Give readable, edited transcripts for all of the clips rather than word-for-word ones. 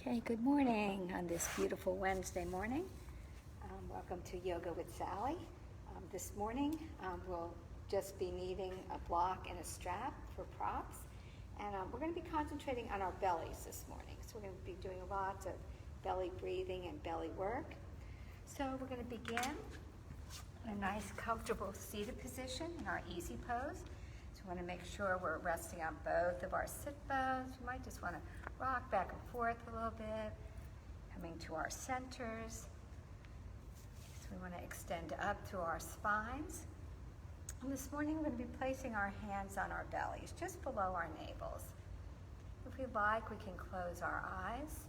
Okay, good morning on this beautiful Wednesday morning. Welcome to Yoga with Sally. This morning we'll just be needing a block and a strap for props. And we're going to be concentrating on our bellies this morning. So we're going to be doing lots of belly breathing and belly work. So we're going to begin in a nice comfortable seated position in our easy pose. So we want to make sure we're resting on both of our sit bones. We might just want to rock back and forth a little bit, coming to our centers. So we want to extend up through our spines. And this morning we're going to be placing our hands on our bellies, just below our navels. If we like, we can close our eyes.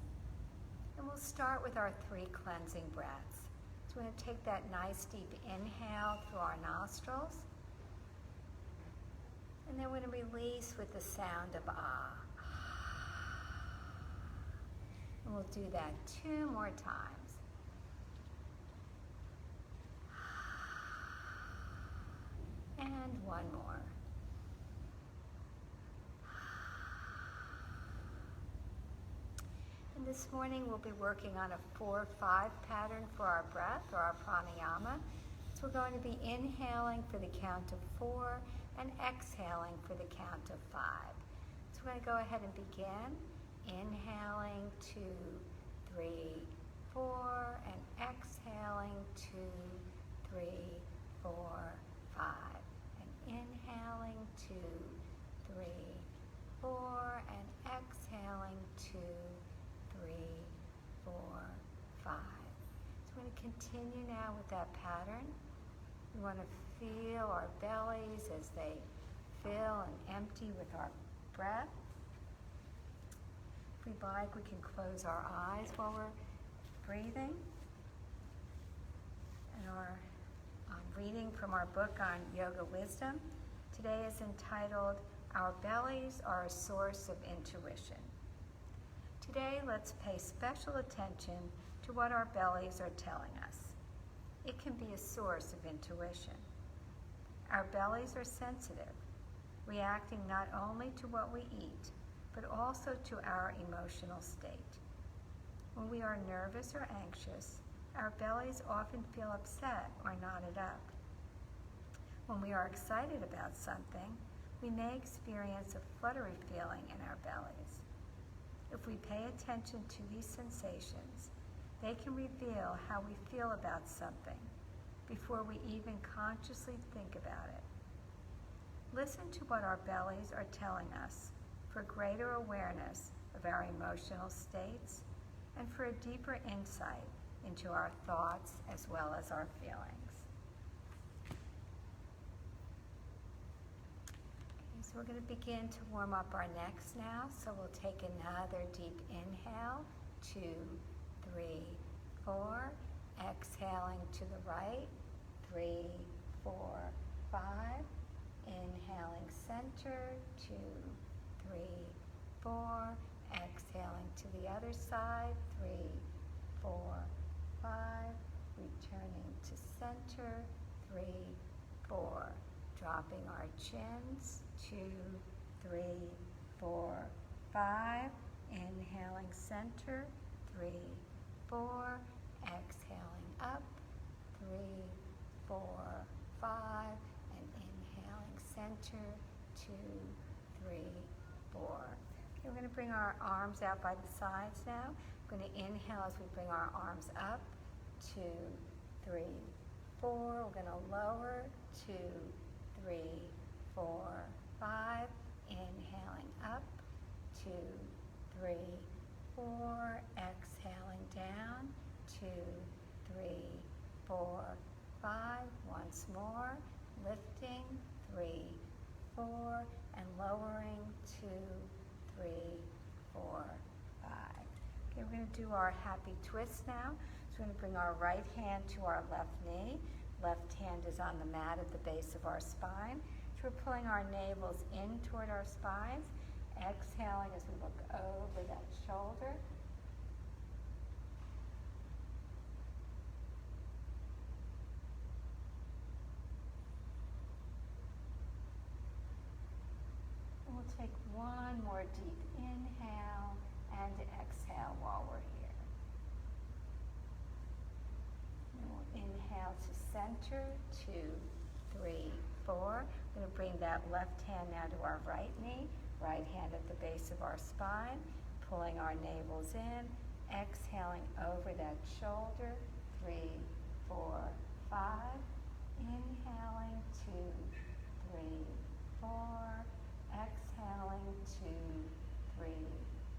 And we'll start with our 3 cleansing breaths. So we're going to take that nice deep inhale through our nostrils. And then we're going to release with the sound of ah. And we'll do that 2 more times. And 1 more. And this morning we'll be working on a 4-5 pattern for our breath, or our pranayama. So we're going to be inhaling for the count of 4 and exhaling for the count of 5. So we're going to go ahead and begin. Inhaling 2, 3, 4, and exhaling 2, 3, 4, 5. And inhaling 2, 3, 4, and exhaling 2, 3, 4, 5. So we're going to continue now with that pattern. We want to feel our bellies as they fill and empty with our breath. If we'd like, we can close our eyes while we're breathing. And our reading from our book on yoga wisdom today is entitled, Our Bellies Are a Source of Intuition. Today, let's pay special attention to what our bellies are telling us. It can be a source of intuition. Our bellies are sensitive, reacting not only to what we eat, but also to our emotional state. When we are nervous or anxious, our bellies often feel upset or knotted up. When we are excited about something, we may experience a fluttery feeling in our bellies. If we pay attention to these sensations, they can reveal how we feel about something before we even consciously think about it. Listen to what our bellies are telling us for greater awareness of our emotional states and for a deeper insight into our thoughts as well as our feelings. Okay, so we're going to begin to warm up our necks now. So we'll take another deep inhale, 2, 3, 4. Exhaling to the right, 3, 4, 5. Inhaling center, 2, 3, 4. Exhaling to the other side, 3, 4, 5. Returning to center, 3, 4. Dropping our chins, 2, 3, 4, 5. Inhaling center, 3, 4. Exhaling up, 3, 4, 5. And inhaling center, 2, 3, 4. Okay, we're going to bring our arms out by the sides now. We're going to inhale as we bring our arms up, 2, 3, 4. We're going to lower, 2, 3, 4, 5. Inhaling up, 2, 3, 4. Exhaling down, 2, 3, 4, 5. Once more, lifting, 3, 4, and lowering, 2, 3, 4, 5. Okay, we're going to do our happy twist now. So we're going to bring our right hand to our left knee. Left hand is on the mat at the base of our spine. So we're pulling our navels in toward our spines. Exhaling as we look over that shoulder. And we'll take one more deep inhale and exhale while inhale to center, 2, 3, 4. We're going to bring that left hand now to our right knee, right hand at the base of our spine, pulling our navels in, exhaling over that shoulder, 3, 4, 5. Inhaling, 2, 3, 4. Exhaling, 2, 3,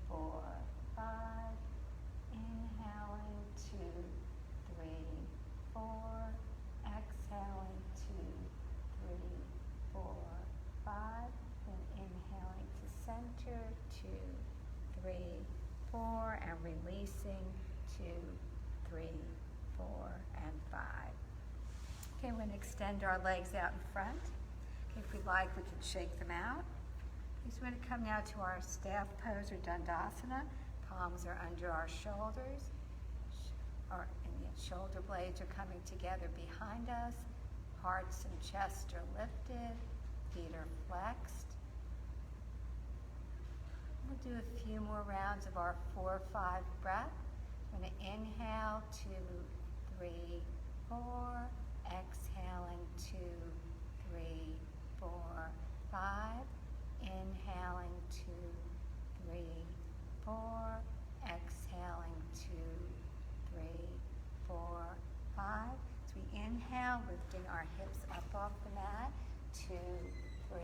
4, 5. Inhaling, 2, 3, 4. Exhaling, 2, 3, 4, 5. Then inhaling to center, 2, 3, 4, and releasing, 2, 3, 4, and 5. Okay, we're going to extend our legs out in front. Okay, if we like, we can shake them out. Okay, so we're going to come now to our staff pose or Dandasana. Palms are under our shoulders. And the shoulder blades are coming together behind us. Hearts and chest are lifted. Feet are flexed. We'll do a few more rounds of our 4, 5 breath. I'm going to inhale, 2, 3, 4. Exhaling, 2, 3, 4, 5. Inhaling, 2, 3, 4. Exhaling, 2, 3, 4, 5. As we inhale, lifting our hips up off the mat, 2, 3,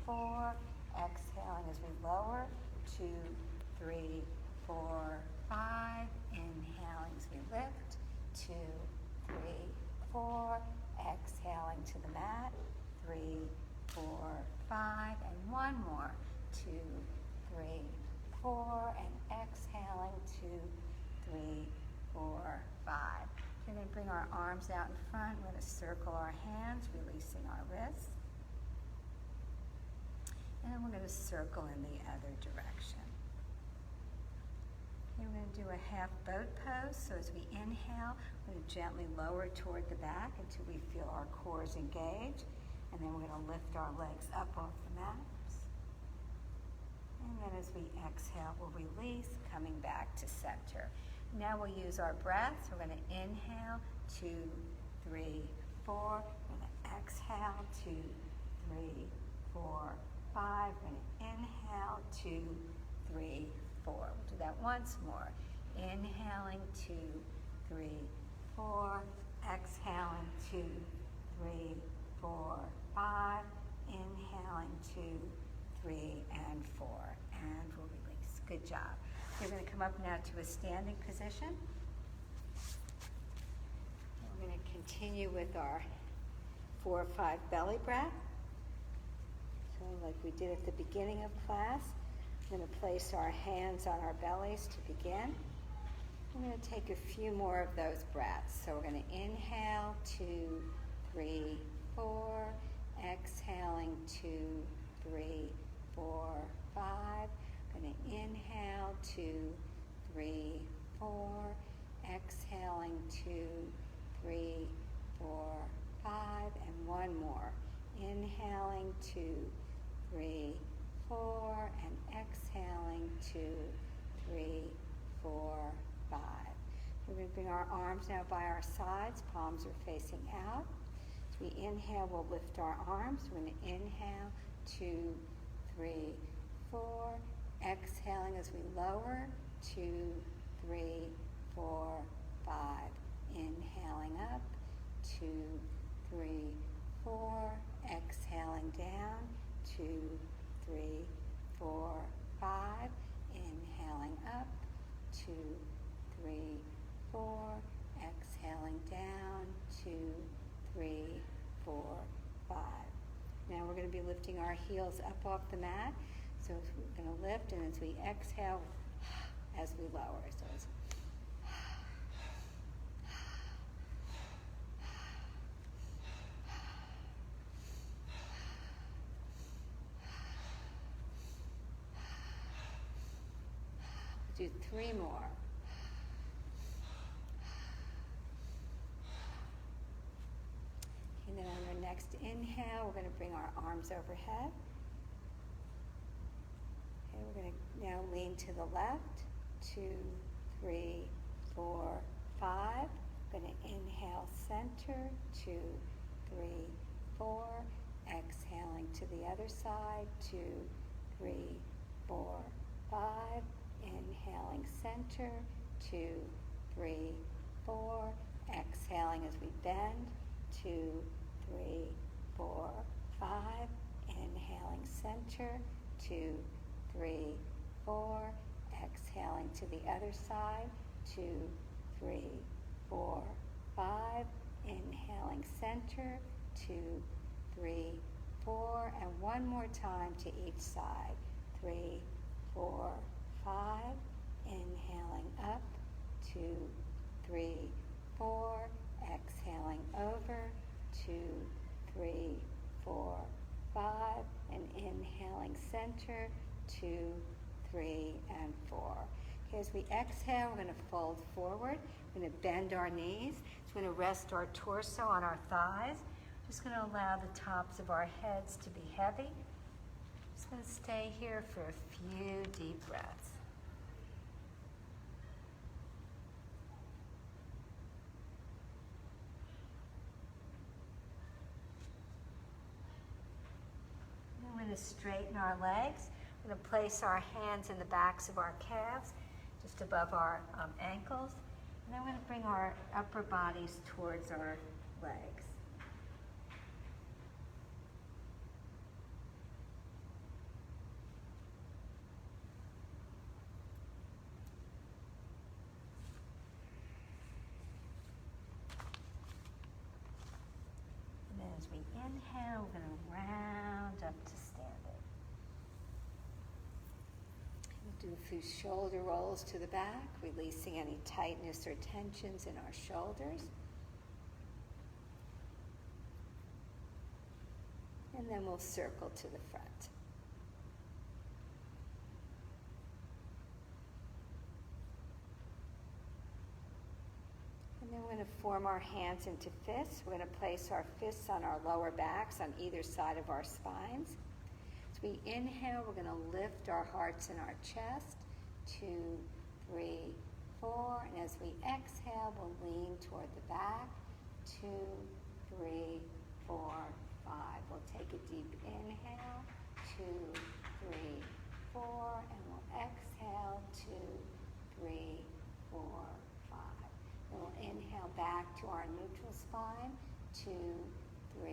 4. Exhaling as we lower, 2, 3, 4, 5. Inhaling as we lift, 2, 3, 4. Exhaling to the mat, 3, 4, 5. And one more, 2, 3, 4. And exhaling, 2, 3, 4, 5. We're going to bring our arms out in front. We're going to circle our hands, releasing our wrists. And then we're going to circle in the other direction. Okay, we're going to do a half boat pose. So as we inhale, we're going to gently lower toward the back until we feel our cores engage. And then we're going to lift our legs up off the mat. And then as we exhale, we'll release, coming back to center. Now we'll use our breath. So we're going to inhale, 2, 3, 4. We're going to exhale, 2, 3, 4, 5. We're going to inhale, 2, 3, 4. We'll do that once more. Inhaling, 2, 3, 4. Exhaling, 2, 3, 4, 5. Inhaling, 2, 3, and 4. And we'll release. Good job. We're going to come up now to a standing position. We're going to continue with our 4 or 5 belly breath. So like we did at the beginning of class, we're going to place our hands on our bellies to begin. We're going to take a few more of those breaths. So we're going to inhale, 2, 3, 4. Exhaling, 2, 3, 4, 5. Going to inhale, 2, 3, 4. Exhaling, 2, 3, 4, 5. And one more. Inhaling, 2, 3, 4. And exhaling, 2, 3, 4, 5. We're going to bring our arms now by our sides. Palms are facing out. As we inhale, we'll lift our arms. We're going to inhale, 2, 3, 4. Exhaling as we lower, 2, 3, 4, 5. Inhaling up, 2, 3, 4. Exhaling down, 2, 3, 4, 5. Inhaling up, 2, 3, 4. Exhaling down, 2, 3, 4, 5. Now we're going to be lifting our heels up off the mat. So we're going to lift, and as we exhale, as we lower. So it's do 3 more. And then on our next inhale, we're going to bring our arms overhead. Okay, we're going to now lean to the left. 2, 3, 4, 5. We're going to inhale, center, 2, 3, 4. Exhaling to the other side, 2, 3, 4, 5. Inhaling, center, 2, 3, 4. Exhaling as we bend, 2, 3, 4, 5. Inhaling, center, 2, 3, 4. Exhaling to the other side, 2, 3, 4, 5. Inhaling, center, 2, 3, 4. And one more time to each side, 3, 4, 5. Inhaling up, 2, 3, 4. Exhaling over, 2, 3, 4, 5. And inhaling, center, 2, 3, and 4. Okay, as we exhale, we're going to fold forward. We're going to bend our knees. So we're going to rest our torso on our thighs. Just going to allow the tops of our heads to be heavy. Just going to stay here for a few deep breaths. We're going to straighten our legs. We're going to place our hands in the backs of our calves, just above our ankles. And then we're going to bring our upper bodies towards our legs. And then as we inhale, we're going to round up to standing. We'll do a few shoulder rolls to the back, releasing any tightness or tensions in our shoulders. And then we'll circle to the front. And then we're going to form our hands into fists. We're going to place our fists on our lower backs on either side of our spines. As we inhale, we're going to lift our hearts in our chest. 2, 3, 4. And as we exhale, we'll lean toward the back. 2, 3, 4, 5. We'll take a deep inhale. 2, 3, 4. And we'll exhale. 2, 3, 4, 5. And we'll inhale back to our neutral spine. 2, 3,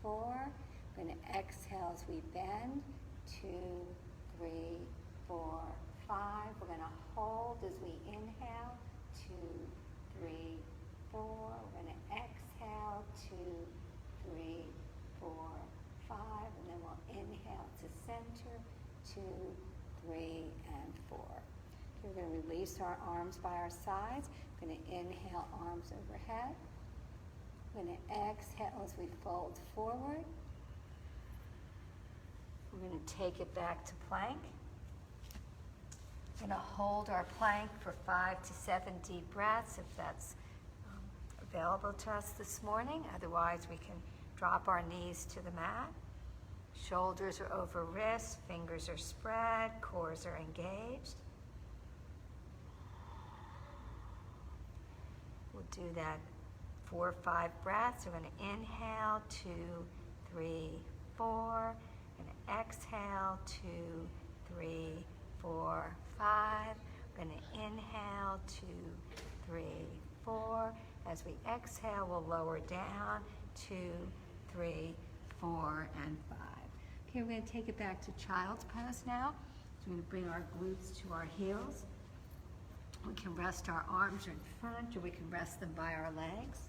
4. We're going to exhale as we bend. 2, 3, 4, 5. We're going to hold as we inhale. 2, 3, 4. We're going to exhale. 2, 3, 4, 5. And then we'll inhale to center. 2, 3, and 4. We're going to release our arms by our sides. We're going to inhale, arms overhead. We're going to exhale as we fold forward. We're going to take it back to plank. We're going to hold our plank for 5 to 7 deep breaths if that's available to us this morning. Otherwise, we can drop our knees to the mat. Shoulders are over wrists, fingers are spread, cores are engaged. We'll do that 4 or 5 breaths. We're going to inhale, 2, 3, 4. And exhale, 2, 3, 4, 5. We're going to inhale, 2, 3, 4. As we exhale, we'll lower down, 2, 3, 4, and 5. Okay, we're going to take it back to child's pose now. So we're going to bring our glutes to our heels. We can rest our arms in front, or we can rest them by our legs.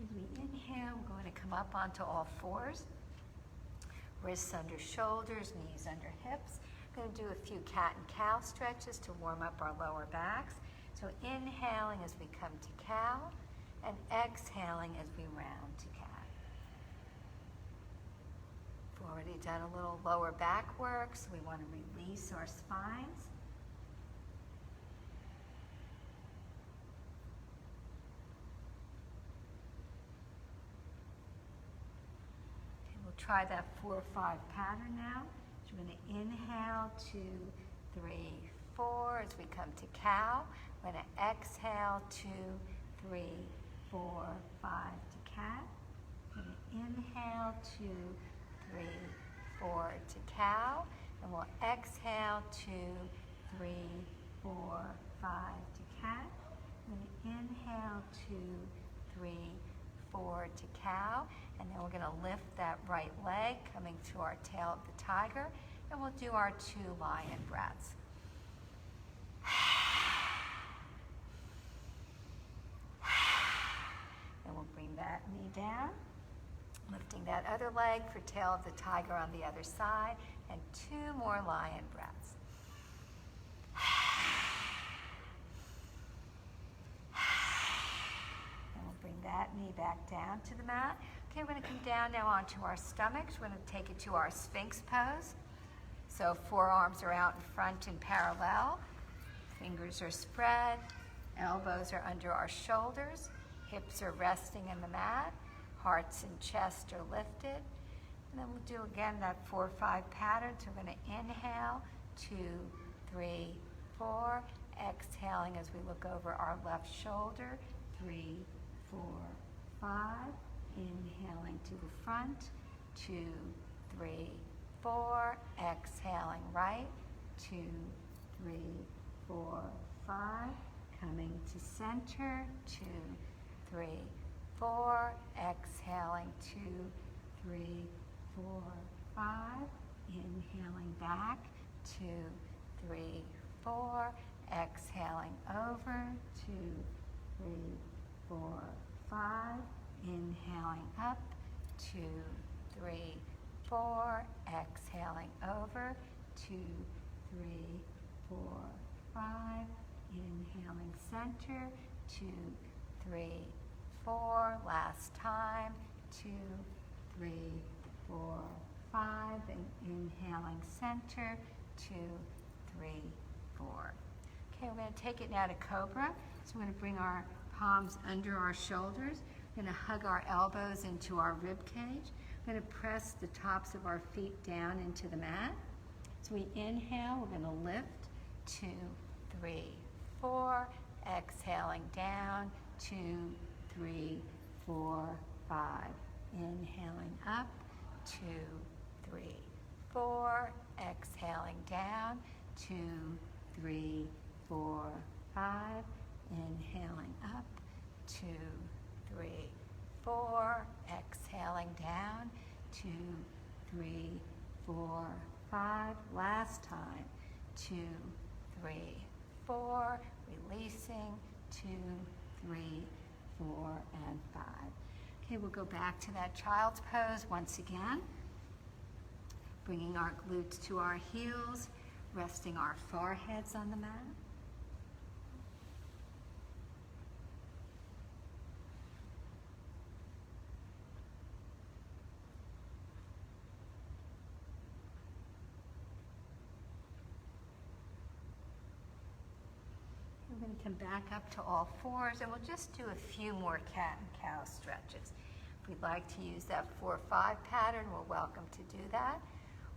As we inhale, we're going to come up onto all fours. Wrists under shoulders, knees under hips. We're going to do a few cat and cow stretches to warm up our lower backs. So inhaling as we come to cow, and exhaling as we round to cat. already done a little lower back work, so we want to release our spines. Okay, we'll try that 4-5 pattern now. So we're going to inhale, 2, 3, 4 as we come to cow. We're going to exhale, 2, 3, 4, 5 to cat. We're going to inhale, 2, 3, 4 to cow. And we'll exhale, 2, 3, 4, 5 to cat. We're going to inhale, 2, 3, 4 to cow. And then we're going to lift that right leg, coming to our tail of the tiger. And we'll do our 2 lion breaths. And we'll bring that knee down, lifting that other leg for tail of the tiger on the other side, and 2 more lion breaths. And we'll bring that knee back down to the mat. Okay, we're going to come down now onto our stomachs. We're going to take it to our Sphinx pose. So forearms are out in front and parallel. Fingers are spread. Elbows are under our shoulders. Hips are resting in the mat. Hearts and chest are lifted. And then we'll do again that 4-5 pattern. So we're going to inhale, 2, 3, 4. Exhaling as we look over our left shoulder, 3, 4, 5. Inhaling to the front, 2, 3, 4. Exhaling right, 2, 3, 4, 5. Coming to center, 2, 3, 4. Exhaling, 2, 3, 4, 5. Inhaling back, 2, 3, 4. Exhaling over, 2, 3, 4, 5. Inhaling up, 2, 3, 4. Exhaling over, 2, 3, 4, 5. Inhaling center, 2, 3, 4. Last time, 2, 3, 4, 5. And inhaling center, 2, 3, 4. Okay, we're going to take it now to Cobra. So we're going to bring our palms under our shoulders. We're going to hug our elbows into our rib cage. We're going to press the tops of our feet down into the mat. So we inhale, we're going to lift, 2, 3, 4. Exhaling down, 2, 3, 4, 5. Inhaling up, 2, 3, 4. Exhaling down, 2, 3, 4, 5. Inhaling up, 2, 3, 4. Exhaling down, 2, 3, 4, 5. Last time, 2, 3, 4. Releasing, 2, 3, 4, and 5. Okay, we'll go back to that child's pose once again. Bringing our glutes to our heels, resting our foreheads on the mat. We're going to come back up to all fours, and we'll just do a few more cat and cow stretches. If we'd like to use that 4-5 pattern, we're welcome to do that.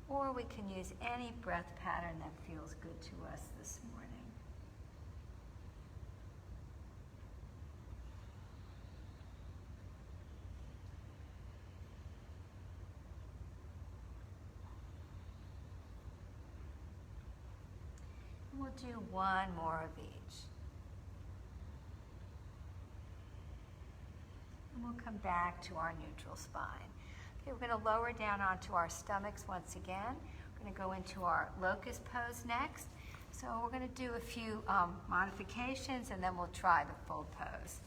Or we can use any breath pattern that feels good to us this morning. We'll do one more of each. And we'll come back to our neutral spine. Okay, we're going to lower down onto our stomachs once again. We're going to go into our locust pose next. So we're going to do a few modifications, and then we'll try the full pose.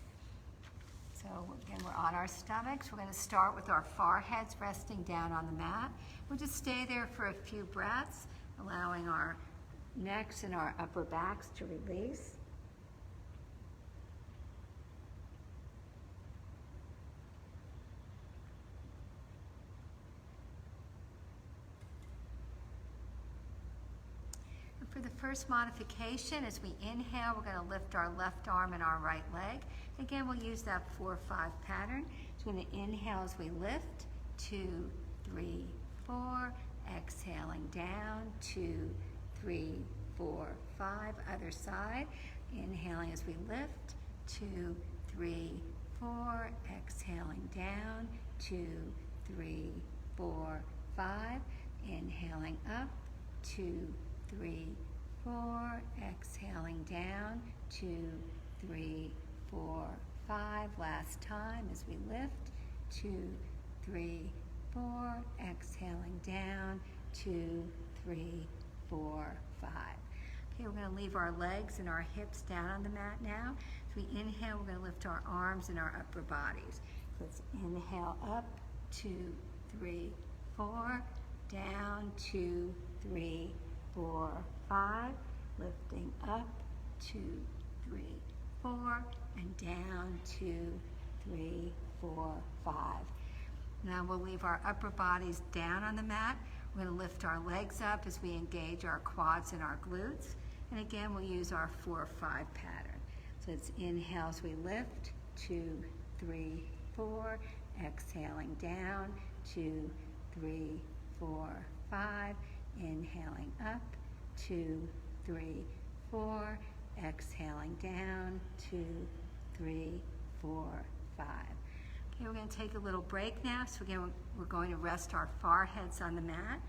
So again, we're on our stomachs. We're going to start with our foreheads resting down on the mat. We'll just stay there for a few breaths, allowing our necks and our upper backs to release. For the first modification, as we inhale, we're going to lift our left arm and our right leg. Again, we'll use that 4-5 pattern. So we're going to inhale as we lift, 2, 3, 4. Exhaling down, 2, 3, 4, 5. Other side. Inhaling as we lift, 2, 3, 4. Exhaling down, 2, 3, 4, 5. Inhaling up, 2, 3, 4. Exhaling down, 2, 3, 4, 5. Last time as we lift, 2, 3, 4. Exhaling down, 2, 3, 4, 5. Okay, we're going to leave our legs and our hips down on the mat now. As we inhale, we're going to lift our arms and our upper bodies. Let's inhale up, 2, 3, 4. Down, 2, 3, 4, 5. Lifting up, 2, 3, 4. And down, 2, 3, 4, 5. Now we'll leave our upper bodies down on the mat. We're going to lift our legs up as we engage our quads and our glutes. And again, we'll use our 4-5 pattern. So it's inhale as we lift, 2, 3, 4. Exhaling down, 2, 3, 4, 5. Inhaling up, 2, 3, 4. Exhaling down, 2, 3, 4, 5. Okay, we're going to take a little break now. So again, we're going to rest our foreheads on the mat.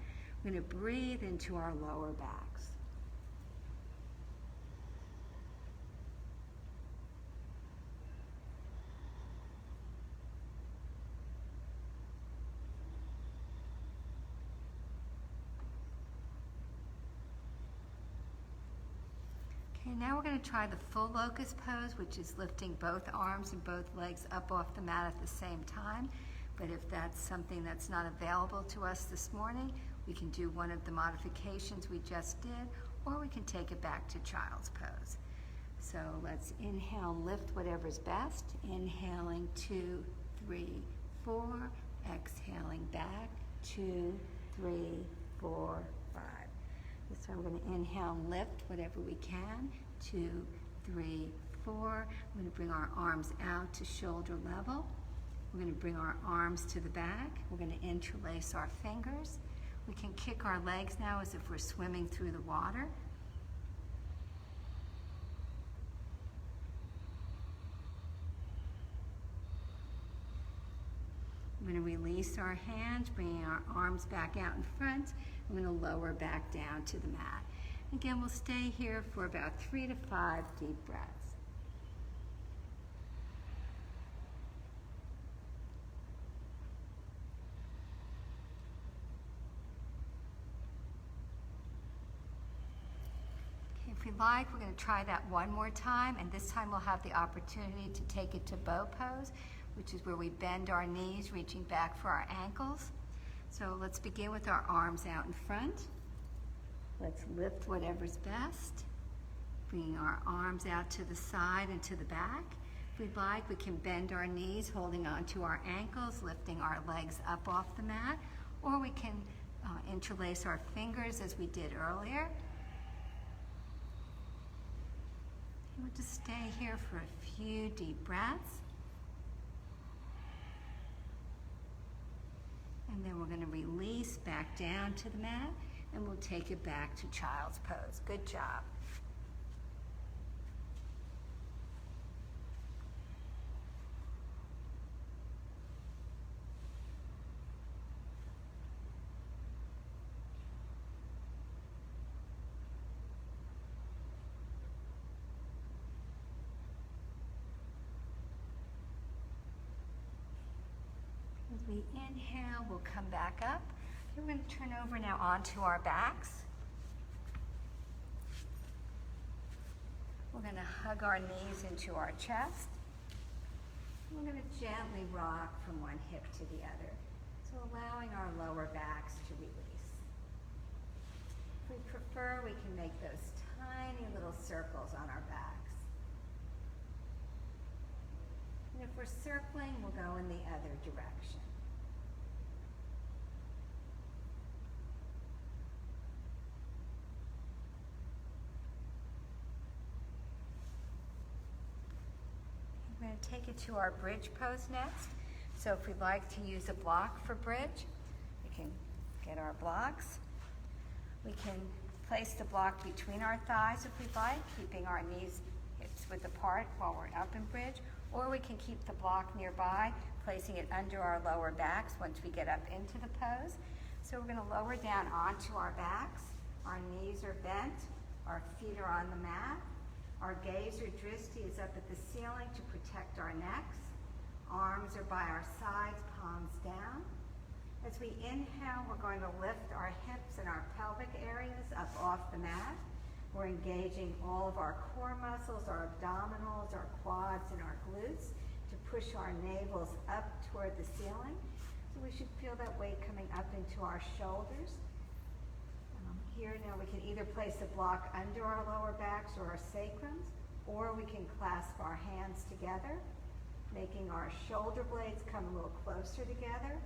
We're going to breathe into our lower backs. Okay, now we're going to try the full locust pose, which is lifting both arms and both legs up off the mat at the same time. But if that's something that's not available to us this morning, we can do one of the modifications we just did, or we can take it back to child's pose. So let's inhale, lift whatever's best. Inhaling, 2, 3, 4. Exhaling back, 2, 3, 4, 5. So I'm going to inhale and lift whatever we can. 2, 3, 4. We're going to bring our arms out to shoulder level. We're going to bring our arms to the back. We're going to interlace our fingers. We can kick our legs now as if we're swimming through the water. We're going to release our hands, bringing our arms back out in front. We're going to lower back down to the mat. Again, we'll stay here for about 3 to 5 deep breaths. Okay, if we like, we're going to try that one more time, and this time we'll have the opportunity to take it to bow pose, which is where we bend our knees, reaching back for our ankles. So let's begin with our arms out in front. Let's lift whatever's best. Bringing our arms out to the side and to the back. If we'd like, we can bend our knees, holding onto our ankles, lifting our legs up off the mat, or we can interlace our fingers as we did earlier. And we'll just stay here for a few deep breaths. And then we're going to release back down to the mat, and we'll take it back to child's pose. Good job. As we inhale, we'll come back up. We're going to turn over now onto our backs. We're going to hug our knees into our chest. We're going to gently rock from one hip to the other, so allowing our lower backs to release. If we prefer, we can make those tiny little circles on our backs. And if we're circling, we'll go in the other direction. going to take it to our bridge pose next. So if we'd like to use a block for bridge, we can get our blocks. We can place the block between our thighs if we'd like, keeping our knees hips width apart while we're up in bridge, or we can keep the block nearby, placing it under our lower backs once we get up into the pose. So we're going to lower down onto our backs. Our knees are bent, our feet are on the mat. Our gaze or drishti is up at the ceiling to protect our necks. Arms are by our sides, palms down. As we inhale, we're going to lift our hips and our pelvic areas up off the mat. We're engaging all of our core muscles, our abdominals, our quads, and our glutes to push our navels up toward the ceiling. So we should feel that weight coming up into our shoulders. Here now we can either place a block under our lower backs or our sacrums, or we can clasp our hands together, making our shoulder blades come a little closer together.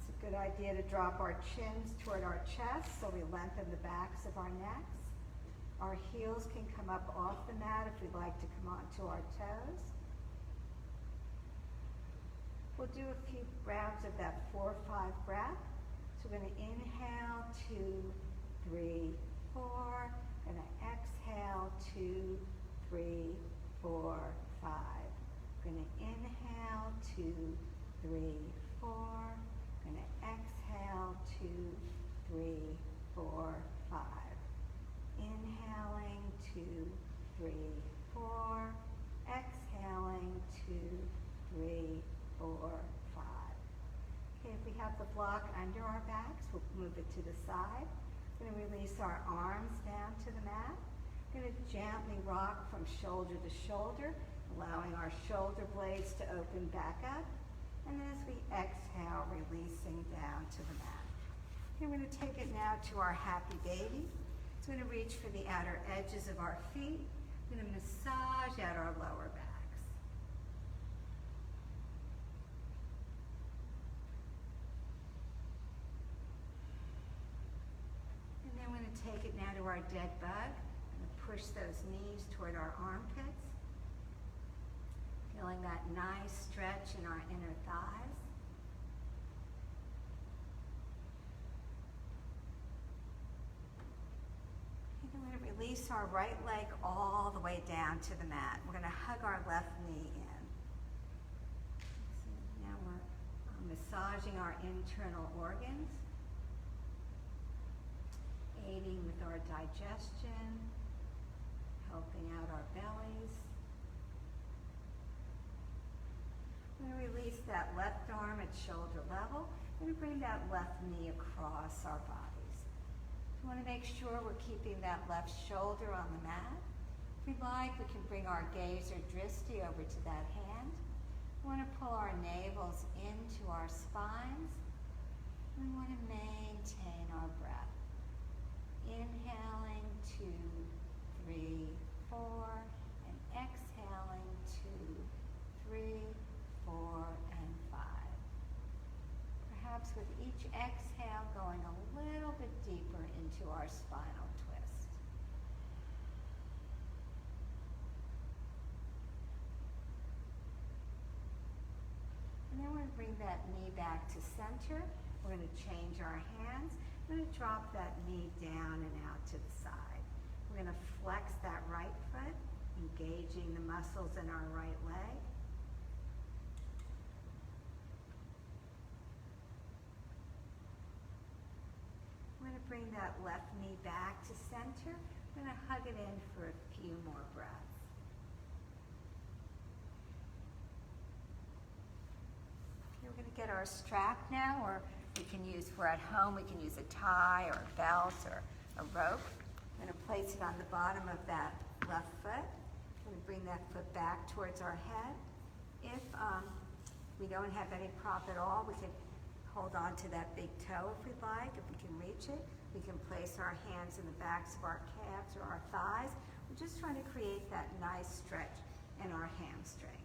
It's a good idea to drop our chins toward our chest so we lengthen the backs of our necks. Our heels can come up off the mat if we'd like to come onto our toes. We'll do a few rounds of that 4 or 5 breath. So we're going to inhale, 2, 3, 4. Going to exhale, 2, 3, 4, 5. Going to inhale, 2, 3, 4. Going to exhale, 2, 3, 4, 5. Inhaling, 2, 3, 4. Exhaling, 2, 3, 4, 5. Okay, if we have the block under our backs, we'll move it to the side. We're going to release our arms down to the mat. We're going to gently rock from shoulder to shoulder, allowing our shoulder blades to open back up. And then as we exhale, releasing down to the mat. Okay, we're going to take it now to our happy baby. So we're going to reach for the outer edges of our feet. We're going to massage out our lower back. Take it now to our dead bug and push those knees toward our armpits. Feeling that nice stretch in our inner thighs. And then we're going to release our right leg all the way down to the mat. We're going to hug our left knee in. So now we're massaging our internal organs, aiding with our digestion, helping out our bellies. We're going to release that left arm at shoulder level. We're going to bring that left knee across our bodies. We want to make sure we're keeping that left shoulder on the mat. If we'd like, we can bring our gaze or drishti over to that hand. We want to pull our navels into our spines. We want to maintain our breath. Inhaling, 2, 3, 4, and exhaling, 2, 3, 4, and 5. Perhaps with each exhale going a little bit deeper into our spinal twist. And then we're going to bring that knee back to center. We're going to change our hands. We're going to drop that knee down and out to the side. We're going to flex that right foot, engaging the muscles in our right leg. We're going to bring that left knee back to center. We're going to hug it in for a few more breaths. Okay, we're going to get our strap now, or we can use, if we're at home, we can use a tie or a belt or a rope. I'm going to place it on the bottom of that left foot. I'm going to bring that foot back towards our head. If we don't have any prop at all, we can hold on to that big toe if we'd like. If we can reach it, we can place our hands in the backs of our calves or our thighs. We're just trying to create that nice stretch in our hamstrings.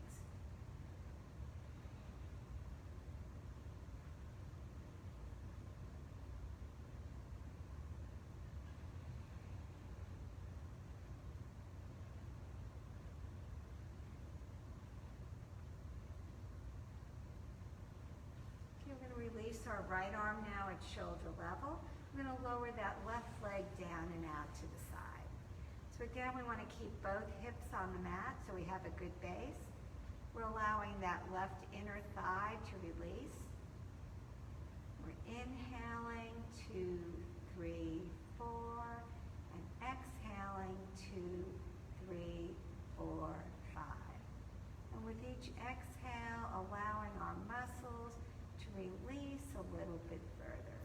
our right arm now at shoulder level. We're going to lower that left leg down and out to the side. So again, we want to keep both hips on the mat so we have a good base. We're allowing that left inner thigh to release. We're inhaling, 2, 3, 4, and exhaling, 2, 3, 4, 5. And with each exhale, allowing our muscles to release a little bit further.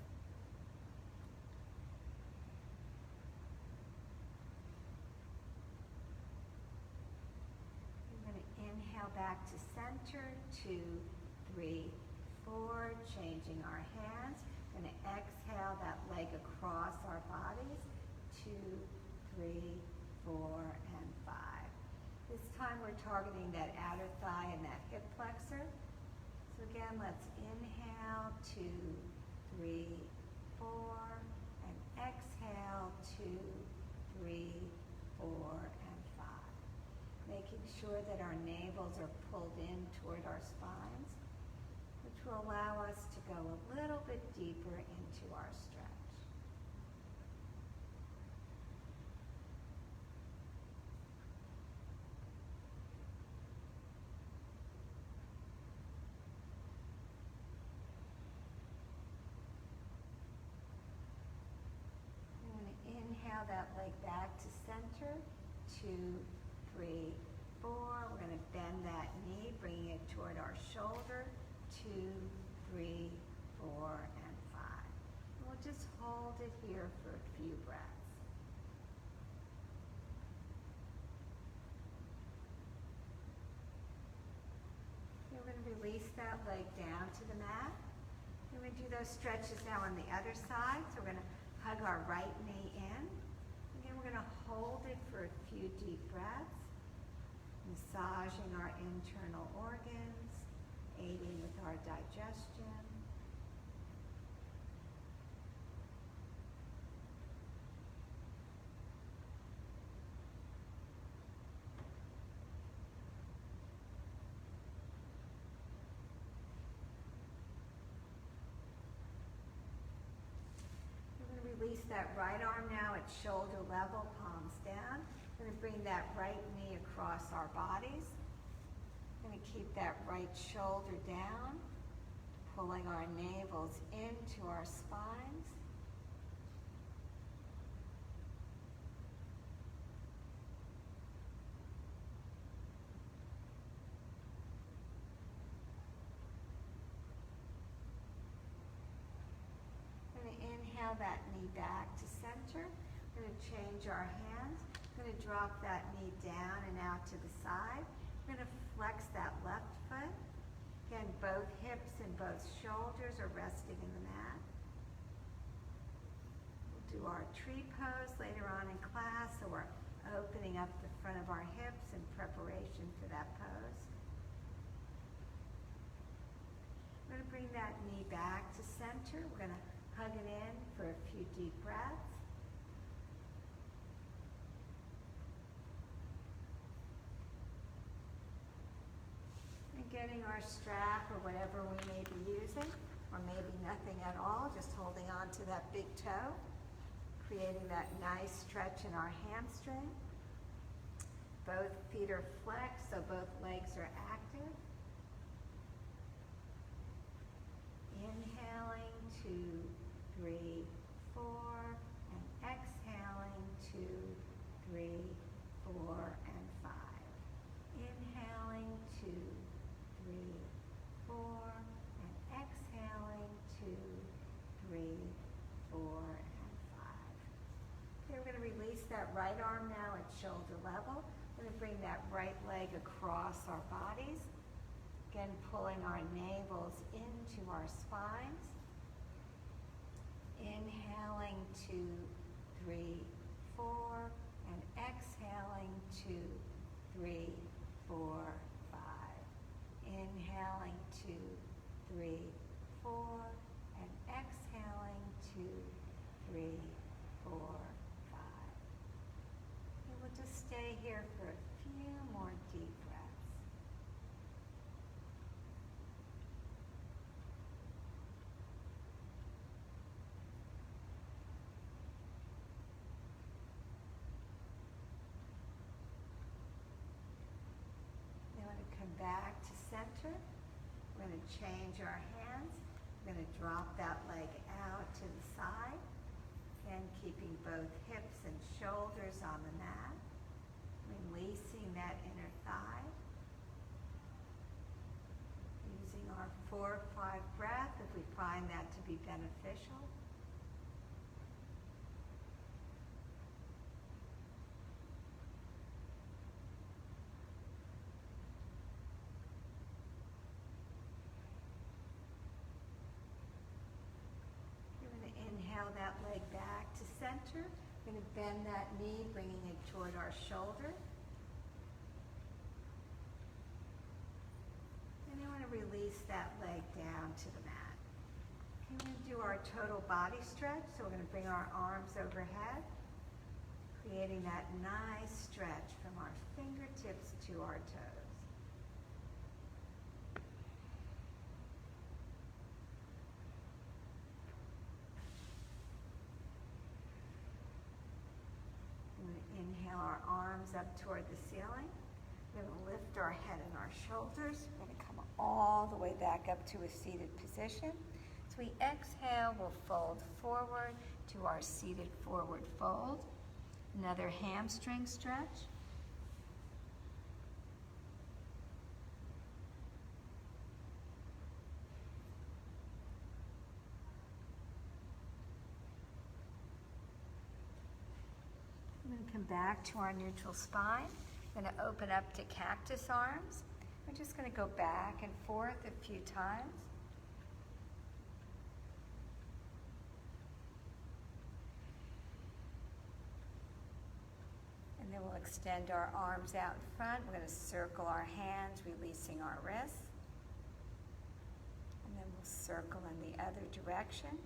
We're going to inhale back to center, 2, 3, 4, changing our hands. We're going to exhale that leg across our bodies, 2, 3, 4, and 5. This time we're targeting that outer thigh and that hip flexor. So again, let's inhale, 2, 3, 4, and exhale, 2, 3, 4, and 5. Making sure that our navels are pulled in toward our spines, which will allow us to go a little bit deeper into our stretch. Inhale that leg back to center, 2, 3, 4. We're going to bend that knee, bringing it toward our shoulder, 2, 3, 4, and 5. And we'll just hold it here for a few breaths. Then we're going to release that leg down to the mat. We're going to do those stretches now on the other side. So we're going to hug our right knee in. Again, we're going to hold it for a few deep breaths, massaging our internal organs, aiding with our digestion. Release that right arm now at shoulder level, palms down. We're going to bring that right knee across our bodies. We're going to keep that right shoulder down, pulling our navels into our spines. Inhale that knee back to center. We're going to change our hands. We're going to drop that knee down and out to the side. We're going to flex that left foot. Again, both hips and both shoulders are resting in the mat. We'll do our tree pose later on in class, so we're opening up the front of our hips in preparation for that pose. We're going to bring that knee back to center. We're going to hug it in for a few deep breaths. And getting our strap or whatever we may be using, or maybe nothing at all, just holding on to that big toe, creating that nice stretch in our hamstring. Both feet are flexed, so both legs are active. Inhaling, 2, 3, 4, and exhaling, 2, 3, 4, and 5. Inhaling, 2, 3, 4, and exhaling, 2, 3, 4, and 5. Okay, we're going to release that right arm now at shoulder level. We're going to bring that right leg across our bodies. Again, pulling our navels into our spines. Inhaling, 2, 3, 4, and exhaling, 2, 3, 4, 5. Inhaling, 2, 3, 4, and exhaling, 2, 3, 4, 5. And we'll just stay here for a few more deep breaths. back to center. We're going to change our hands. We're going to drop that leg out to the side. Again, keeping both hips and shoulders on the mat. Releasing that inner thigh. Using our 4 or 5 breath if we find that to be beneficial. Inhale that leg back to center. We're going to bend that knee, bringing it toward our shoulder. And then we're going to release that leg down to the mat. And we're going to do our total body stretch. So we're going to bring our arms overhead, creating that nice stretch from our fingertips to our toes. Inhale our arms up toward the ceiling. We're going to lift our head and our shoulders. We're going to come all the way back up to a seated position. As we exhale, we'll fold forward to our seated forward fold. Another hamstring stretch. We're going to come back to our neutral spine. We're going to open up to cactus arms. We're just going to go back and forth a few times. And then we'll extend our arms out in front. We're going to circle our hands, releasing our wrists. And then we'll circle in the other direction.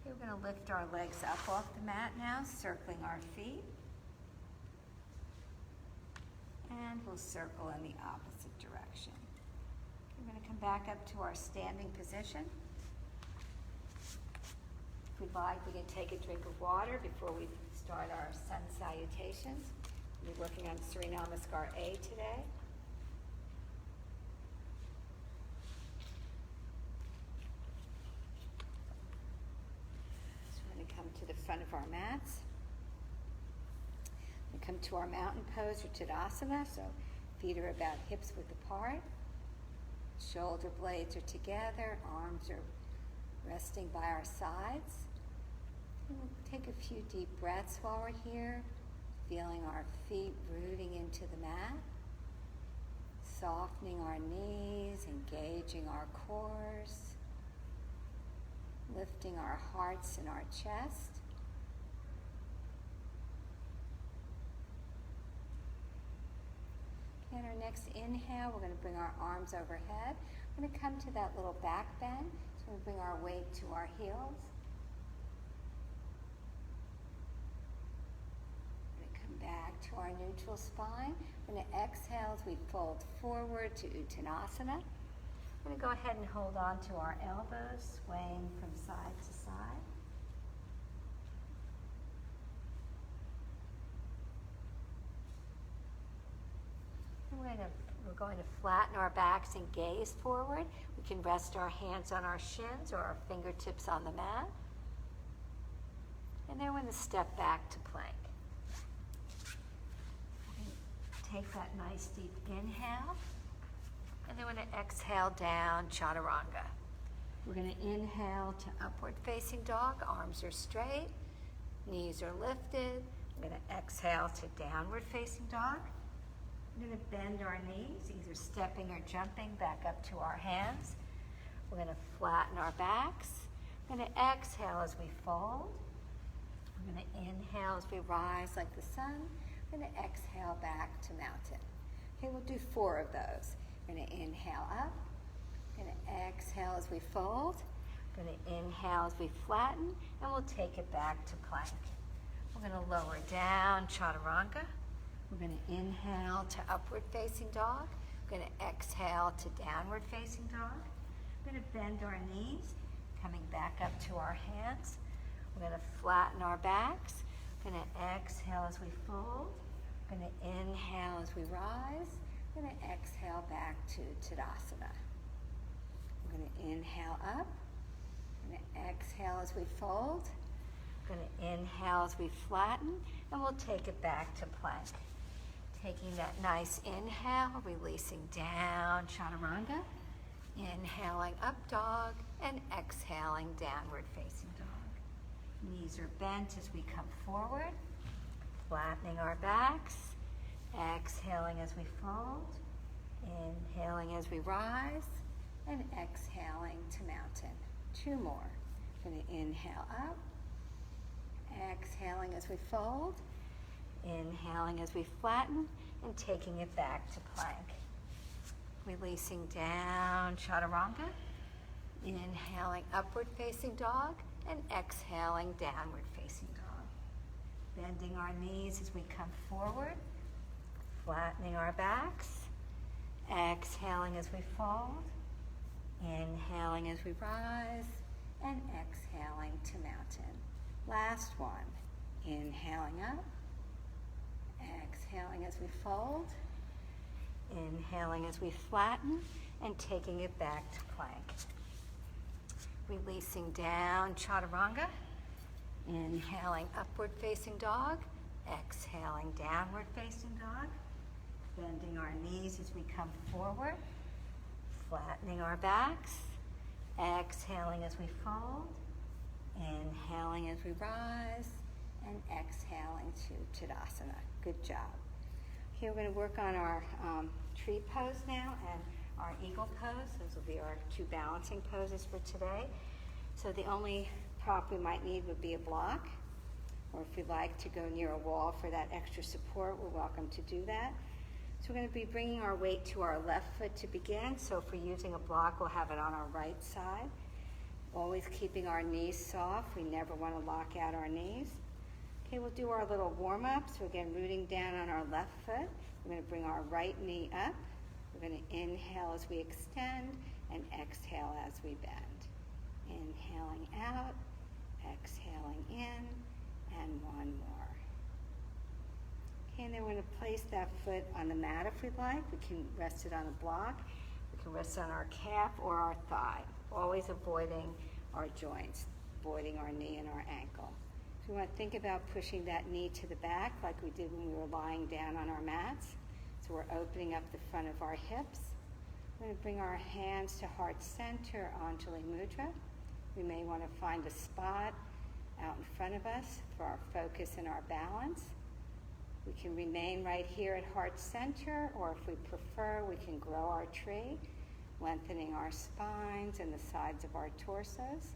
Okay, we're going to lift our legs up off the mat now, circling our feet. And we'll circle in the opposite direction. We're going to come back up to our standing position. If we'd like, we can take a drink of water before we start our sun salutations. We're working on Surya Namaskar A today. Come to the front of our mats. We come to our mountain pose or Tadasana, so feet are about hips width apart. Shoulder blades are together, arms are resting by our sides. And we'll take a few deep breaths while we're here, feeling our feet rooting into the mat, softening our knees, engaging our cores, lifting our hearts and our chest. And our next inhale, we're going to bring our arms overhead. We're going to come to that little back bend. So we're going to bring our weight to our heels. We're going to come back to our neutral spine. We're going to exhale as we fold forward to Uttanasana. We're going to go ahead and hold on to our elbows, swaying from side to side. We're going to flatten our backs and gaze forward. We can rest our hands on our shins or our fingertips on the mat. And then we're going to step back to plank. Take that nice deep inhale. And then we're going to exhale down, Chaturanga. We're going to inhale to upward facing dog. Arms are straight, knees are lifted. We're going to exhale to downward facing dog. We're going to bend our knees, either stepping or jumping back up to our hands. We're going to flatten our backs. We're going to exhale as we fold. We're going to inhale as we rise like the sun. We're going to exhale back to mountain. Okay, we'll do 4 of those. We're going to inhale up. We're going to exhale as we fold. We're going to inhale as we flatten, and we'll take it back to plank. We're going to lower down, Chaturanga. We're going to inhale to upward facing dog. We're going to exhale to downward facing dog. We're going to bend our knees, coming back up to our hands. We're going to flatten our backs. We're going to exhale as we fold. We're going to inhale as we rise. We're going to exhale back to Tadasana. We're going to inhale up. We're going to exhale as we fold. We're going to inhale as we flatten, and we'll take it back to plank. Taking that nice inhale, releasing down, chaturanga. Inhaling up dog, and exhaling downward facing dog. Knees are bent as we come forward, flattening our backs. Exhaling as we fold, inhaling as we rise, and exhaling to mountain. 2 more. We're going to inhale up, exhaling as we fold, inhaling as we flatten, and taking it back to plank. Releasing down, chaturanga, inhaling upward facing dog, and exhaling downward facing dog. Bending our knees as we come forward, flattening our backs, exhaling as we fold, inhaling as we rise, and exhaling to mountain. Last one. Inhaling up, exhaling as we fold, inhaling as we flatten, and taking it back to plank. Releasing down, chaturanga, inhaling upward facing dog, exhaling downward facing dog, bending our knees as we come forward, flattening our backs, exhaling as we fold, inhaling as we rise, and exhaling to Tadasana. Good job. Okay, we're going to work on our tree pose now and our eagle pose. Those will be our 2 balancing poses for today. So the only prop we might need would be a block, or if you'd like to go near a wall for that extra support, we're welcome to do that. So we're going to be bringing our weight to our left foot to begin. So if we're using a block, we'll have it on our right side. Always keeping our knees soft. We never want to lock out our knees. Okay, we'll do our little warm-up. So again, rooting down on our left foot. We're going to bring our right knee up. We're going to inhale as we extend and exhale as we bend. Inhaling out, exhaling in, and 1 more. Okay, and then we're going to place that foot on the mat if we'd like. We can rest it on a block. We can rest on our calf or our thigh, always avoiding our joints, avoiding our knee and our ankle. So we want to think about pushing that knee to the back like we did when we were lying down on our mats. So we're opening up the front of our hips. We're going to bring our hands to heart center, Anjali Mudra. We may want to find a spot out in front of us for our focus and our balance. We can remain right here at heart center, or if we prefer, we can grow our tree, lengthening our spines and the sides of our torsos.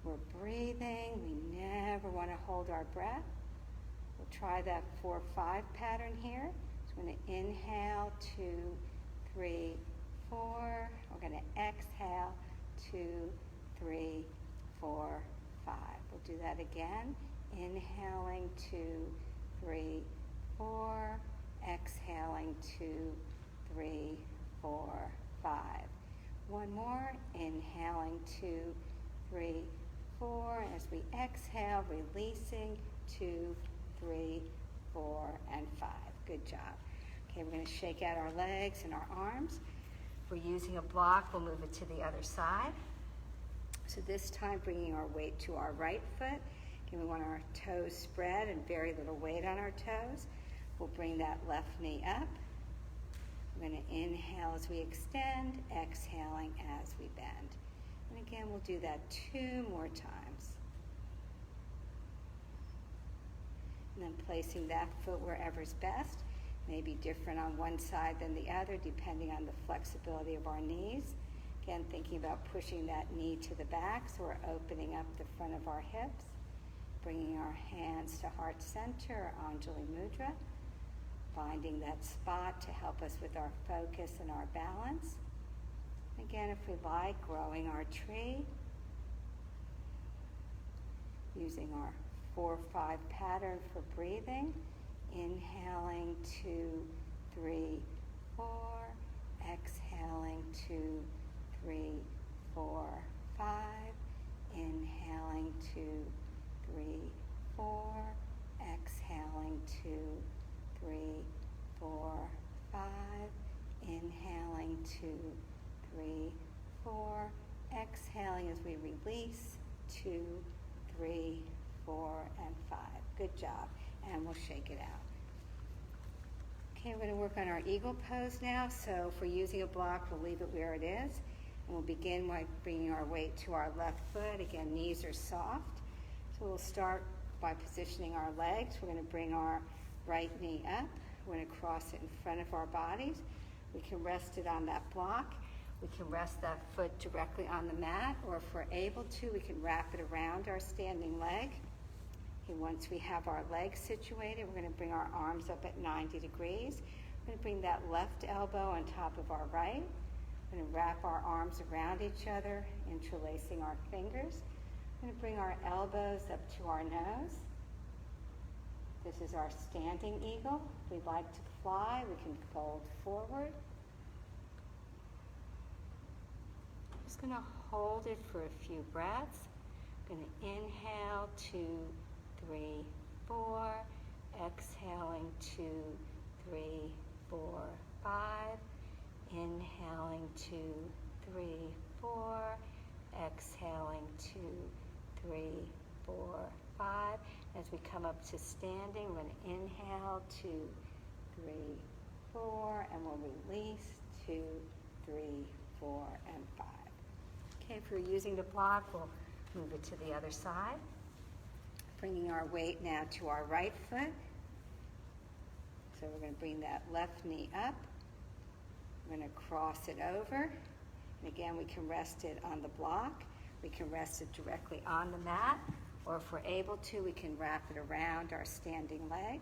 We're breathing. We never want to hold our breath. We'll try that 4-5 pattern here. So we're going to inhale, 2, 3, 4. We're going to exhale, 2, 3, 4, 5. We'll do that again. Inhaling, 2, 3, 4. Exhaling, 2, 3, 4, 5. 1 more. Inhaling, 2, 3, 4. As we exhale, releasing, 2, 3, 4, and 5. Good job. Okay, we're going to shake out our legs and our arms. If we're using a block, we'll move it to the other side. So this time, bringing our weight to our right foot. Again, we want our toes spread and very little weight on our toes. We'll bring that left knee up. We're going to inhale as we extend, exhaling as we bend. And again, we'll do that 2 more times. And then placing that foot wherever's best. May be different on one side than the other, depending on the flexibility of our knees. Again, thinking about pushing that knee to the back, so we're opening up the front of our hips. Bringing our hands to heart center, Anjali Mudra. Finding that spot to help us with our focus and our balance. Again, if we like, growing our tree. Using our 4-5 pattern for breathing. Inhaling, 2, 3, 4. Exhaling, 2, 3, 4, 5. Inhaling, 2, 3, 4. Exhaling, 2, 3, 4, 5. Inhaling, 2, 3, 4. Exhaling as we release, 2, 3, 4, and 5. Good job. And we'll shake it out. Okay, we're going to work on our eagle pose now. So if we're using a block, we'll leave it where it is. And we'll begin by bringing our weight to our left foot. Again, knees are soft. So we'll start by positioning our legs. We're going to bring our right knee up. We're going to cross it in front of our bodies. We can rest it on that block. We can rest that foot directly on the mat, or if we're able to, we can wrap it around our standing leg. Okay, once we have our legs situated, we're going to bring our arms up at 90 degrees. We're going to bring that left elbow on top of our right. We're going to wrap our arms around each other, interlacing our fingers. We're going to bring our elbows up to our nose. This is our standing eagle. If we'd like to fly, we can fold forward. Just going to hold it for a few breaths. Going to inhale, 2, 3, 4. Exhaling, 2, 3, 4, 5. Inhaling, 2, 3, 4. Exhaling, 2, 3, 4, 5. As we come up to standing, we're going to inhale, 2, 3, 4, and we'll release, 2, 3, 4, and 5. Okay, if we're using the block, we'll move it to the other side. Bringing our weight now to our right foot. So we're going to bring that left knee up. We're going to cross it over. And again, we can rest it on the block. We can rest it directly on the mat. Or if we're able to, we can wrap it around our standing leg.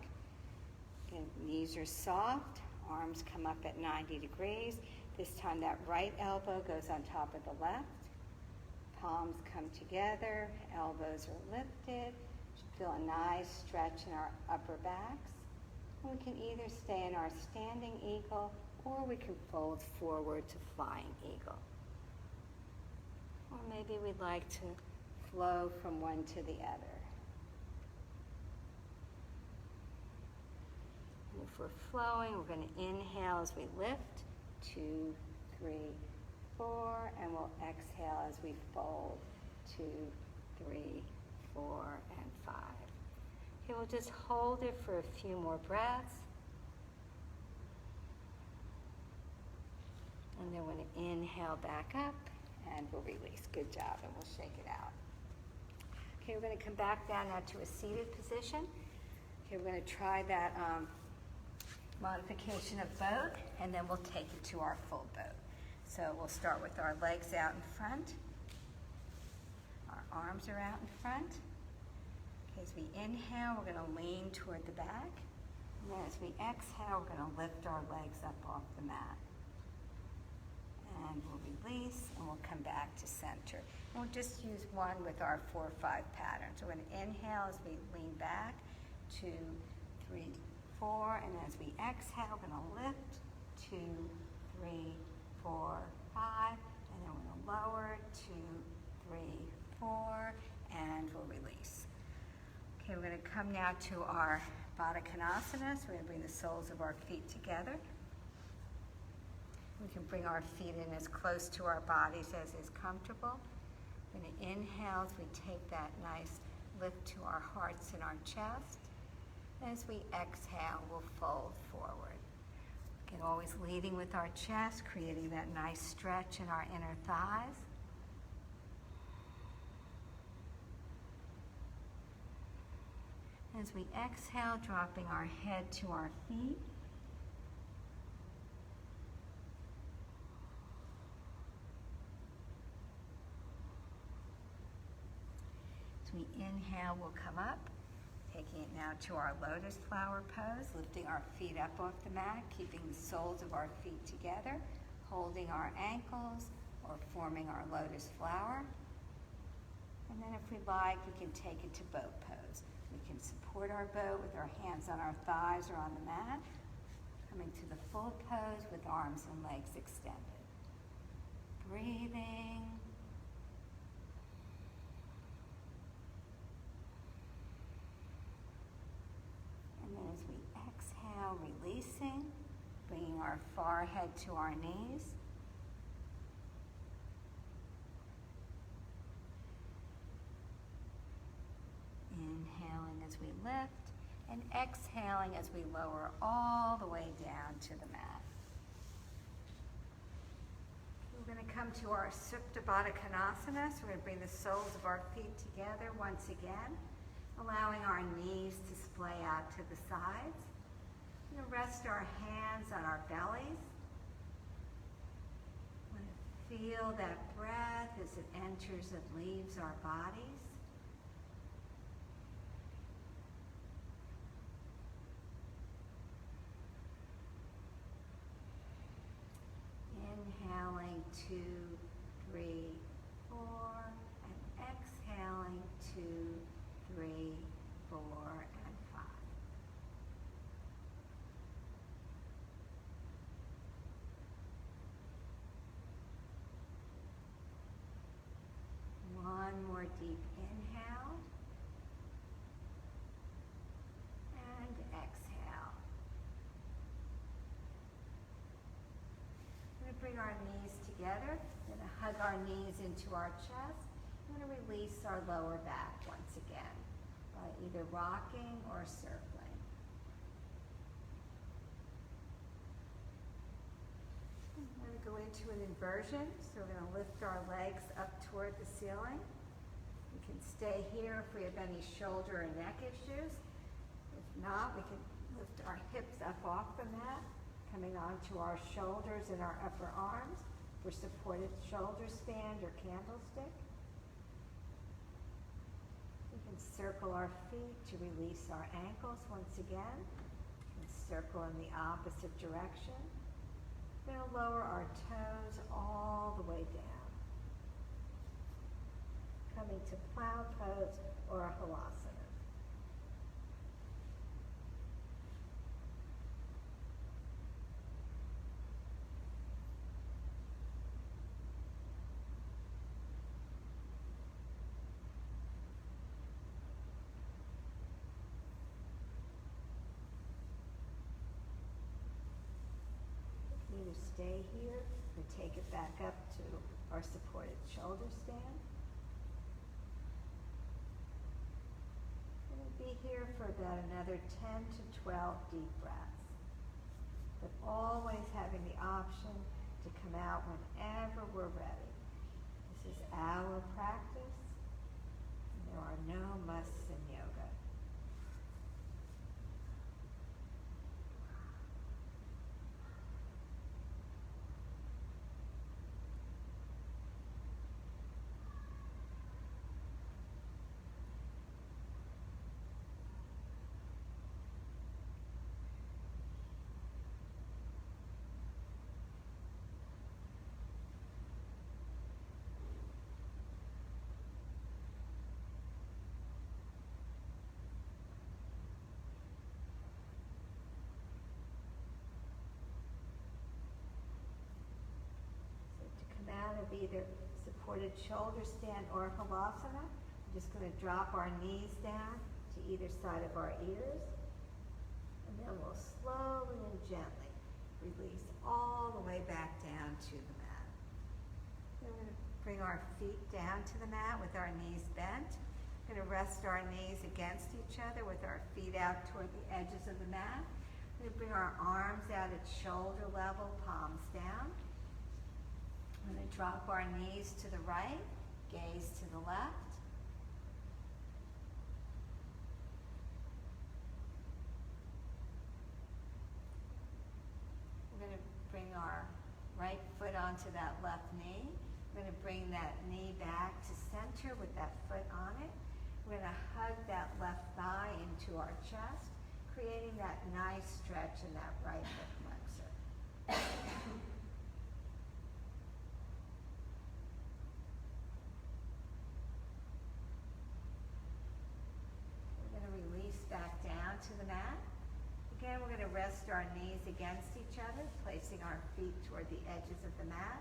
Again, knees are soft. Arms come up at 90 degrees. This time that right elbow goes on top of the left. Palms come together. Elbows are lifted. Feel a nice stretch in our upper backs. And we can either stay in our standing eagle, or we can fold forward to flying eagle. Or maybe we'd like to flow from one to the other. And if we're flowing, we're going to inhale as we lift, 2, 3, 4, and we'll exhale as we fold, 2, 3, 4, and 5. Okay, we'll just hold it for a few more breaths. And then we're going to inhale back up, and we'll release. Good job, and we'll shake it out. Okay, we're going to come back down now to a seated position. Okay, we're going to try that modification of boat, and then we'll take it to our full boat. So we'll start with our legs out in front. Our arms are out in front. Okay, as we inhale, we're going to lean toward the back. And then as we exhale, we're going to lift our legs up off the mat. And we'll release, and we'll come back to center. And we'll just use one with our 4 or 5 pattern. So we're going to inhale as we lean back, 2, 3, 4, and as we exhale, we're going to lift, 2, 3, 4, 5, and then we're going to lower, 2, 3, 4, and we'll release. Okay, we're going to come now to our Baddha Konasana. So we're going to bring the soles of our feet together. We can bring our feet in as close to our bodies as is comfortable. We're going to inhale as we take that nice lift to our hearts and our chest. As we exhale, we'll fold forward. Again, always leading with our chest, creating that nice stretch in our inner thighs. As we exhale, dropping our head to our feet. As we inhale, we'll come up, taking it now to our lotus flower pose, lifting our feet up off the mat, keeping the soles of our feet together, holding our ankles, or forming our lotus flower. And then if we like, we can take it to boat pose. We can support our boat with our hands on our thighs or on the mat, coming to the full pose with arms and legs extended. Breathing. And then as we exhale, releasing, bringing our side to our knees. Inhaling as we lift and exhaling as we lower all the way down to the mat. We're going to come to our Supta Baddha Konasana. So we're going to bring the soles of our feet together once again, allowing our knees to splay out to the sides. We're going to rest our hands on our bellies. We're going to feel that breath as it enters and leaves our bodies. Inhaling 2, 3, 4, and exhaling 2, 3, 4, and 5. One more deep inhale and exhale. We're going to bring our knees together. We're going to hug our knees into our chest. We're going to release our lower back once again by either rocking or circling. We're going to go into an inversion. So we're going to lift our legs up toward the ceiling. We can stay here if we have any shoulder or neck issues. If not, we can lift our hips up off the mat, coming onto our shoulders and our upper arms for supported shoulder stand or candlestick. We can circle our feet to release our ankles once again, and circle in the opposite direction. Then lower our toes all the way down, coming to plow pose or a halasana. Either stay here or take it back up to our supported shoulder stand. And we'll be here for about another 10 to 12 deep breaths, but always having the option to come out whenever we're ready. This is our practice, and there are no musts in yoga. Of either supported shoulder stand or halasana. We're just going to drop our knees down to either side of our ears, and then we'll slowly and gently release all the way back down to the mat. Then we're going to bring our feet down to the mat with our knees bent. We're going to rest our knees against each other with our feet out toward the edges of the mat. We're going to bring our arms out at shoulder level, palms down. We're going to drop our knees to the right, gaze to the left. We're going to bring our right foot onto that left knee. We're going to bring that knee back to center with that foot on it. We're going to hug that left thigh into our chest, creating that nice stretch in that right hip flexor. Back down to the mat. Again, we're going to rest our knees against each other, placing our feet toward the edges of the mat.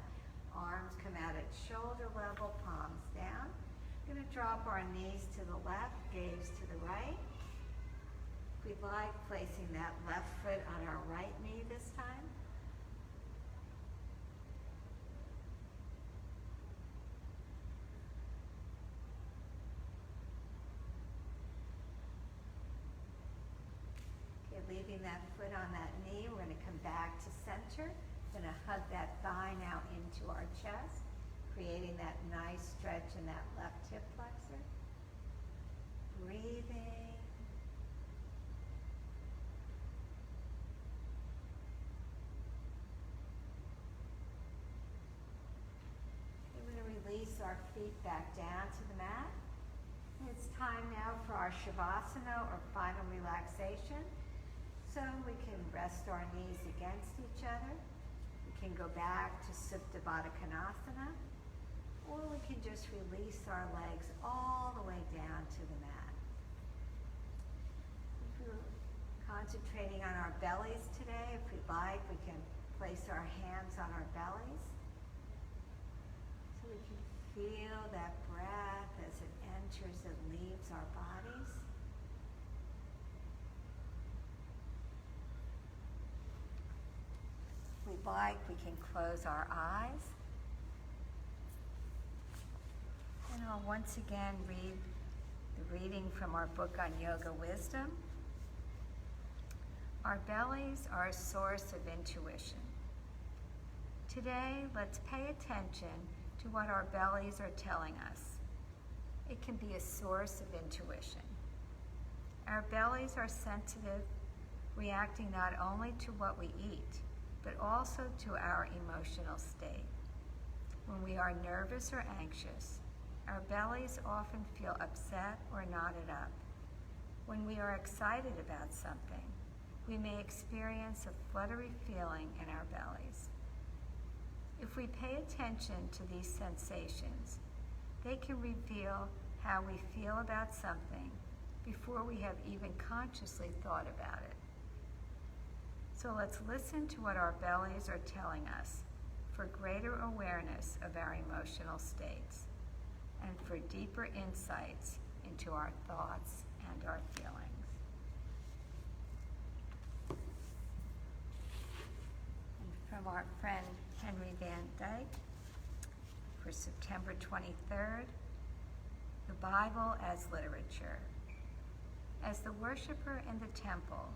Arms come out at shoulder level, palms down. We're going to drop our knees to the left, gaze to the right. If we'd like, placing that left foot on our right knee this time. that foot on that knee. We're gonna come back to center. Gonna hug that thigh now into our chest, creating that nice stretch in that left hip flexor. Breathing. We're going to release our feet back down to the mat. It's time now for our Shavasana, or final relaxation. So we can rest our knees against each other. We can go back to Supta Baddha Konasana, or we can just release our legs all the way down to the mat. If we're concentrating on our bellies today, if we'd like, we can place our hands on our bellies. So we can feel that breath as it enters and leaves our bodies. If we'd like, we can close our eyes. And I'll once again read the reading from our book on Yoga Wisdom. Our bellies are a source of intuition. Today, let's pay attention to what our bellies are telling us. It can be a source of intuition. Our bellies are sensitive, reacting not only to what we eat, but also to our emotional state. When we are nervous or anxious, our bellies often feel upset or knotted up. When we are excited about something, we may experience a fluttery feeling in our bellies. If we pay attention to these sensations, they can reveal how we feel about something before we have even consciously thought about it. So let's listen to what our bellies are telling us for greater awareness of our emotional states and for deeper insights into our thoughts and our feelings. And from our friend Henry Van Dyke for September 23rd, the Bible as literature. As the worshiper in the temple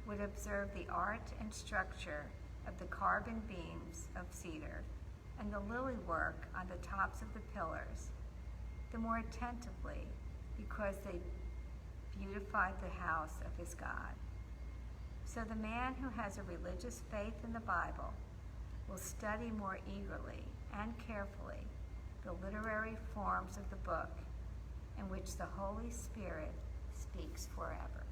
would observe the art and structure of the carven beams of cedar and the lily work on the tops of the pillars, the more attentively, because they beautified the house of his God. So the man who has a religious faith in the Bible will study more eagerly and carefully the literary forms of the book in which the Holy Spirit speaks forever.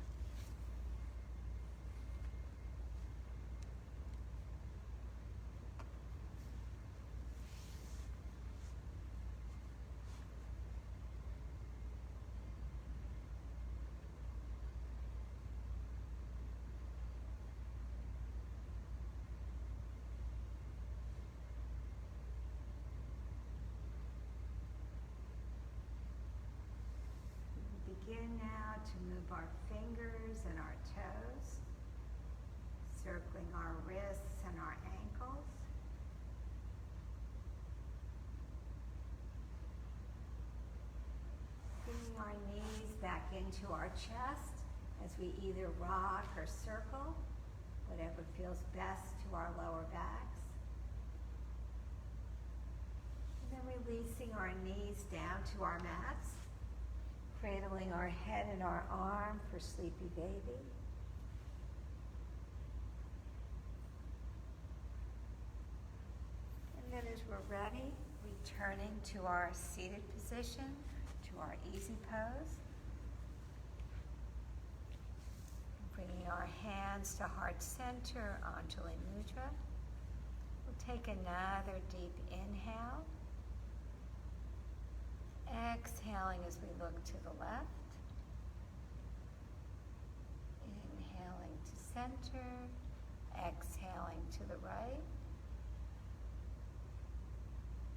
Begin now to move our fingers and our toes, circling our wrists and our ankles. Bringing our knees back into our chest as we either rock or circle, whatever feels best to our lower backs. And then releasing our knees down to our mats. Cradling our head and our arm for Sleepy Baby. And then as we're ready, returning to our seated position, to our easy pose. Bringing our hands to heart center, Anjali Mudra. We'll take another deep inhale. Exhaling as we look to the left. Inhaling to center. Exhaling to the right.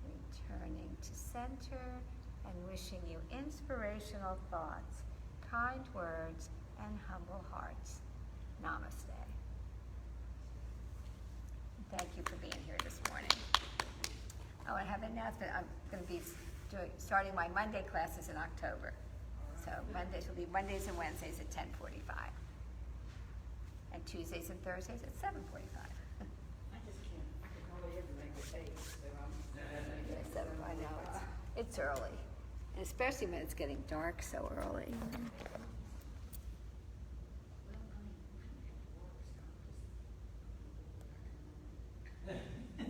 Returning to center and wishing you inspirational thoughts, kind words, and humble hearts. Namaste. Thank you for being here this morning. Oh, I have an announcement. I'm going to be starting my Monday classes in October. So Mondays will be Mondays and Wednesdays at 10:45. And Tuesdays and Thursdays at 7:45. I just can't, I can hardly ever make it 8, so I'm. Yeah, 7, I know, it's early. And especially when it's getting dark so early.